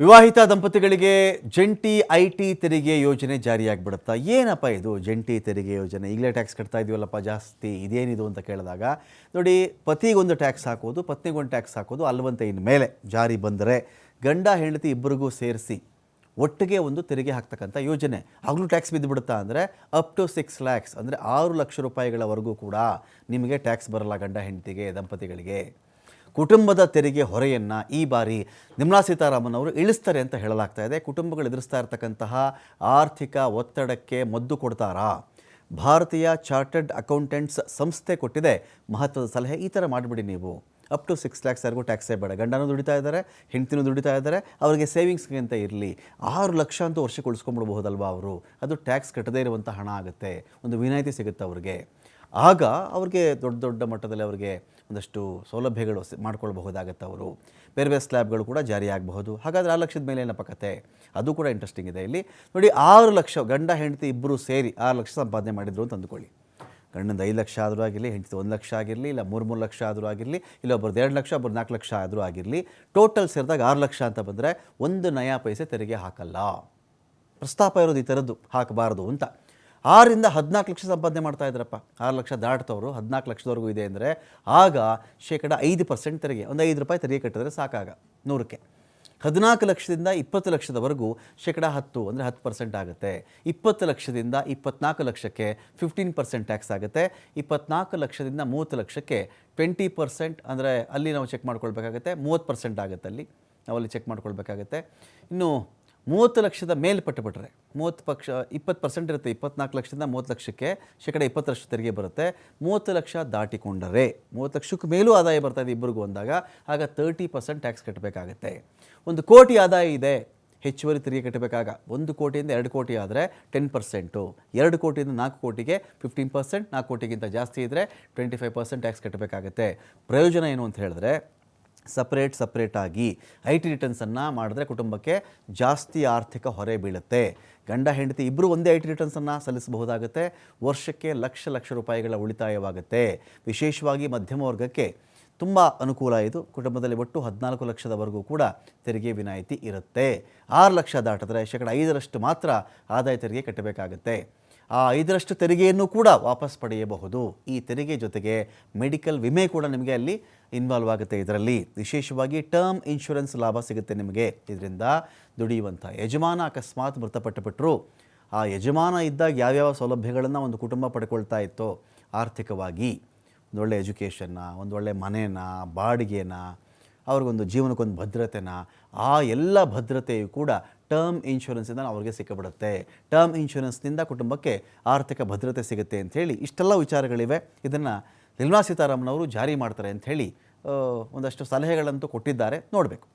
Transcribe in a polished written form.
ವಿವಾಹಿತ ದಂಪತಿಗಳಿಗೆ ಜಂಟಿ ಐಟಿ ತೆರಿಗೆ ಯೋಜನೆ ಜಾರಿಯಾಗಿಬಿಡುತ್ತಾ? ಏನಪ್ಪ ಇದು ಜಂಟಿ ತೆರಿಗೆ ಯೋಜನೆ? ಈಗಲೇ ಟ್ಯಾಕ್ಸ್ ಕಟ್ತಾ ಇದೀವಲ್ಲಪ್ಪ ಜಾಸ್ತಿ, ಇದೇನಿದು ಅಂತ ಕೇಳಿದಾಗ ನೋಡಿ, ಪತಿಗೊಂದು ಟ್ಯಾಕ್ಸ್ ಹಾಕೋದು, ಪತ್ನಿಗೊಂದು ಟ್ಯಾಕ್ಸ್ ಹಾಕೋದು ಅಲ್ವಂತೆ. ಇನ್ಮೇಲೆ ಜಾರಿ ಬಂದರೆ ಗಂಡ ಹೆಂಡತಿ ಇಬ್ಬರಿಗೂ ಸೇರಿಸಿ ಒಟ್ಟಿಗೆ ಒಂದು ತೆರಿಗೆ ಹಾಕ್ತಕ್ಕಂಥ ಯೋಜನೆ. ಆಗಲೂ ಟ್ಯಾಕ್ಸ್ ಬಿದ್ದುಬಿಡುತ್ತಾ ಅಂದರೆ ಅಪ್ ಟು 6 lakhs ಅಂದರೆ 6 ಲಕ್ಷ ರೂಪಾಯಿಗಳವರೆಗೂ ಕೂಡ ನಿಮಗೆ ಟ್ಯಾಕ್ಸ್ ಬರಲ್ಲ ಗಂಡ ಹೆಂಡತಿಗೆ, ದಂಪತಿಗಳಿಗೆ. ಕುಟುಂಬದ ತೆರಿಗೆ ಹೊರೆಯನ್ನು ಈ ಬಾರಿ ನಿರ್ಮಲಾ ಸೀತಾರಾಮನ್ ಅವರು ಇಳಿಸ್ತಾರೆ ಅಂತ ಹೇಳಲಾಗ್ತಾ ಇದೆ. ಕುಟುಂಬಗಳು ಎದುರಿಸ್ತಾ ಇರತಕ್ಕಂತಹ ಆರ್ಥಿಕ ಒತ್ತಡಕ್ಕೆ ಮದ್ದು ಕೊಡ್ತಾರಾ? ಭಾರತೀಯ ಚಾರ್ಟರ್ಡ್ ಅಕೌಂಟೆಂಟ್ಸ್ ಸಂಸ್ಥೆ ಕೊಟ್ಟಿದೆ ಮಹತ್ವದ ಸಲಹೆ. ಈ ಥರ ಮಾಡಿಬಿಡಿ ನೀವು, ಅಪ್ ಟು 6 lakhs ವರೆಗೂ ಟ್ಯಾಕ್ಸೇ ಬೇಡ. ಗಂಡನೂ ದುಡಿತಾ ಇದ್ದಾರೆ, ಹೆಂಡ್ತಿನೂ ದುಡಿತಾ ಇದ್ದಾರೆ, ಅವರಿಗೆ ಸೇವಿಂಗ್ಸ್ಗೆ ಅಂತ ಇರಲಿ. 6 ಲಕ್ಷ ಅಂತೂ ವರ್ಷಕ್ಕೆ ಉಳಿಸ್ಕೊಂಡ್ಬಿಡ್ಬಹುದಲ್ವ ಅವರು? ಅದು ಟ್ಯಾಕ್ಸ್ ಕಟ್ಟದೇ ಇರುವಂಥ ಹಣ ಆಗುತ್ತೆ, ಒಂದು ವಿನಾಯಿತಿ ಸಿಗುತ್ತೆ ಅವ್ರಿಗೆ. ಆಗ ಅವ್ರಿಗೆ ದೊಡ್ಡ ದೊಡ್ಡ ಮಟ್ಟದಲ್ಲಿ ಅವರಿಗೆ ಒಂದಷ್ಟು ಸೌಲಭ್ಯಗಳು ಮಾಡ್ಕೊಳ್ಬಹುದಾಗತ್ತೆ. ಅವರು ಬೇರೆ ಬೇರೆ ಸ್ಲ್ಯಾಬ್ಗಳು ಕೂಡ ಜಾರಿ ಆಗಬಹುದು. ಹಾಗಾದರೆ 6 ಲಕ್ಷದ ಮೇಲೆ ಏನಪ್ಪ ಕತೆ? ಅದು ಕೂಡ ಇಂಟ್ರೆಸ್ಟಿಂಗ್ ಇದೆ ಇಲ್ಲಿ ನೋಡಿ. 6 ಲಕ್ಷ ಗಂಡ ಹೆಂಡತಿ ಇಬ್ಬರು ಸೇರಿ 6 ಲಕ್ಷ ಸಂಪಾದನೆ ಮಾಡಿದ್ರು ಅಂತ ಅಂದ್ಕೊಳ್ಳಿ. ಗಂಡಂದು 5 ಲಕ್ಷ ಆದರೂ ಆಗಿರಲಿ, ಹೆಂಡತಿ 1 ಲಕ್ಷ ಆಗಿರಲಿ, ಇಲ್ಲ 3 ಲಕ್ಷ ಆದರೂ ಆಗಿರಲಿ, ಇಲ್ಲ ಒಬ್ಬರದ್ದು 2 ಲಕ್ಷ, ಒಬ್ಬರು 4 ಲಕ್ಷ ಆದರೂ ಆಗಿರಲಿ, ಟೋಟಲ್ ಸೇರಿದಾಗ 6 ಲಕ್ಷ ಅಂತ ಬಂದರೆ 1 ನಯಾ ಪೈಸೆ ತೆರಿಗೆ ಹಾಕಲ್ಲ. ಪ್ರಸ್ತಾಪ ಇರೋದು ಈ ಥರದ್ದು, ಹಾಕಬಾರ್ದು ಅಂತ. 6ರಿಂದ 14 ಲಕ್ಷ ಸಂಪಾದನೆ ಮಾಡ್ತಾ ಇದ್ರಪ್ಪ, 6 ಲಕ್ಷ ದಾಟ್ತವರು 14 ಲಕ್ಷದವರೆಗೂ ಇದೆ ಅಂದರೆ ಆಗ ಶೇಕಡ 5% ತೆರಿಗೆ, ಒಂದು 5 ರೂಪಾಯಿ ತೆರಿಗೆ ಕಟ್ಟಿದ್ರೆ ಸಾಕಾಗ 100ಕ್ಕೆ. 14 ಲಕ್ಷದಿಂದ 20 ಲಕ್ಷದವರೆಗೂ ಶೇಕಡ 10 ಅಂದರೆ 10% ಆಗುತ್ತೆ. 20 ಲಕ್ಷದಿಂದ 24 ಲಕ್ಷಕ್ಕೆ 15% ಟ್ಯಾಕ್ಸ್ ಆಗುತ್ತೆ. 24 ಲಕ್ಷದಿಂದ 30 ಲಕ್ಷಕ್ಕೆ 20% ಅಂದರೆ ಅಲ್ಲಿ ನಾವು ಚೆಕ್ ಮಾಡ್ಕೊಳ್ಬೇಕಾಗತ್ತೆ. 30% ಆಗುತ್ತೆ, ಅಲ್ಲಿ ನಾವಲ್ಲಿ ಚೆಕ್ ಮಾಡ್ಕೊಳ್ಬೇಕಾಗತ್ತೆ. ಇನ್ನು 30 ಲಕ್ಷದ ಮೇಲ್ಪಟ್ಟುಬಿಟ್ರೆ 20% ಇರುತ್ತೆ. 24 ಲಕ್ಷದಿಂದ 30 ಲಕ್ಷಕ್ಕೆ ಶೇಕಡ 20% ತೆರಿಗೆ ಬರುತ್ತೆ. 30 ಲಕ್ಷ ದಾಟಿಕೊಂಡರೆ, 30 ಲಕ್ಷಕ್ಕೆ ಮೇಲೂ ಆದಾಯ ಬರ್ತಾ ಇದೆ ಇಬ್ಬರಿಗೂ ಅಂದಾಗ, ಆಗ 30% ಟ್ಯಾಕ್ಸ್ ಕಟ್ಟಬೇಕಾಗತ್ತೆ. 1 ಕೋಟಿ ಆದಾಯ ಇದೆ, ಹೆಚ್ಚುವರಿ ತೆರಿಗೆ ಕಟ್ಟಬೇಕಾಗ. 1 ಕೋಟಿಯಿಂದ 2 ಕೋಟಿ ಆದರೆ 10%, 2 ಕೋಟಿಯಿಂದ 4 ಕೋಟಿಗೆ 15%, 4 ಕೋಟಿಗಿಂತ ಜಾಸ್ತಿ ಇದ್ದರೆ 25% ಟ್ಯಾಕ್ಸ್ ಕಟ್ಟಬೇಕಾಗತ್ತೆ. ಪ್ರಯೋಜನ ಏನು ಅಂತ ಹೇಳಿದ್ರೆ, ಸಪ್ರೇಟಾಗಿ ಐ ಟಿ ರಿಟರ್ನ್ಸನ್ನು ಮಾಡಿದ್ರೆ ಕುಟುಂಬಕ್ಕೆ ಜಾಸ್ತಿ ಆರ್ಥಿಕ ಹೊರೆ ಬೀಳುತ್ತೆ. ಗಂಡ ಹೆಂಡತಿ ಇಬ್ಬರು ಒಂದೇ ಐ ಟಿ ರಿಟರ್ನ್ಸನ್ನು ಸಲ್ಲಿಸಬಹುದಾಗುತ್ತೆ. ವರ್ಷಕ್ಕೆ ಲಕ್ಷ ರೂಪಾಯಿಗಳ ಉಳಿತಾಯವಾಗುತ್ತೆ. ವಿಶೇಷವಾಗಿ ಮಧ್ಯಮ ವರ್ಗಕ್ಕೆ ತುಂಬ ಅನುಕೂಲ ಇದು. ಕುಟುಂಬದಲ್ಲಿ ಒಟ್ಟು 14 ಲಕ್ಷದವರೆಗೂ ಕೂಡ ತೆರಿಗೆ ವಿನಾಯಿತಿ ಇರುತ್ತೆ. 6 ಲಕ್ಷ ದಾಟಿದ್ರೆ ಶೇಕಡ 5% ಮಾತ್ರ ಆದಾಯ ತೆರಿಗೆ ಕಟ್ಟಬೇಕಾಗತ್ತೆ. ಆ 5% ತೆರಿಗೆಯನ್ನು ಕೂಡ ವಾಪಸ್ ಪಡೆಯಬಹುದು. ಈ ತೆರಿಗೆ ಜೊತೆಗೆ ಮೆಡಿಕಲ್ ವಿಮೆ ಕೂಡ ನಿಮಗೆ ಅಲ್ಲಿ ಇನ್ವಾಲ್ವ್ ಆಗುತ್ತೆ. ಇದರಲ್ಲಿ ವಿಶೇಷವಾಗಿ ಟರ್ಮ್ ಇನ್ಶೂರೆನ್ಸ್ ಲಾಭ ಸಿಗುತ್ತೆ ನಿಮಗೆ. ಇದರಿಂದ ದುಡಿಯುವಂಥ ಯಜಮಾನ ಅಕಸ್ಮಾತ್ ಮೃತಪಟ್ಟುಬಿಟ್ರು, ಆ ಯಜಮಾನ ಇದ್ದಾಗ ಯಾವ್ಯಾವ ಸೌಲಭ್ಯಗಳನ್ನು ಒಂದು ಕುಟುಂಬ ಪಡ್ಕೊಳ್ತಾ ಇತ್ತೋ ಆರ್ಥಿಕವಾಗಿ, ಒಂದೊಳ್ಳೆ ಎಜುಕೇಷನ್ನ, ಒಂದೊಳ್ಳೆ ಮನೇನ, ಬಾಡಿಗೆನ, ಅವ್ರಿಗೊಂದು ಜೀವನಕ್ಕೊಂದು ಭದ್ರತೆನ, ಆ ಎಲ್ಲ ಭದ್ರತೆಯು ಕೂಡ ಟರ್ಮ್ ಇನ್ಶೂರೆನ್ಸಿಂದ ಅವ್ರಿಗೆ ಸಿಕ್ಕಿಬಿಡುತ್ತೆ. ಟರ್ಮ್ ಇನ್ಶೂರೆನ್ಸ್ನಿಂದ ಕುಟುಂಬಕ್ಕೆ ಆರ್ಥಿಕ ಭದ್ರತೆ ಸಿಗುತ್ತೆ ಅಂಥೇಳಿ ಇಷ್ಟೆಲ್ಲ ವಿಚಾರಗಳಿವೆ. ಇದನ್ನು ನಿರ್ಮಲಾ ಸೀತಾರಾಮನ್ ಅವರು ಜಾರಿ ಮಾಡ್ತಾರೆ ಅಂಥೇಳಿ ಒಂದಷ್ಟು ಸಲಹೆಗಳಂತೂ ಕೊಟ್ಟಿದ್ದಾರೆ. ನೋಡಬೇಕು.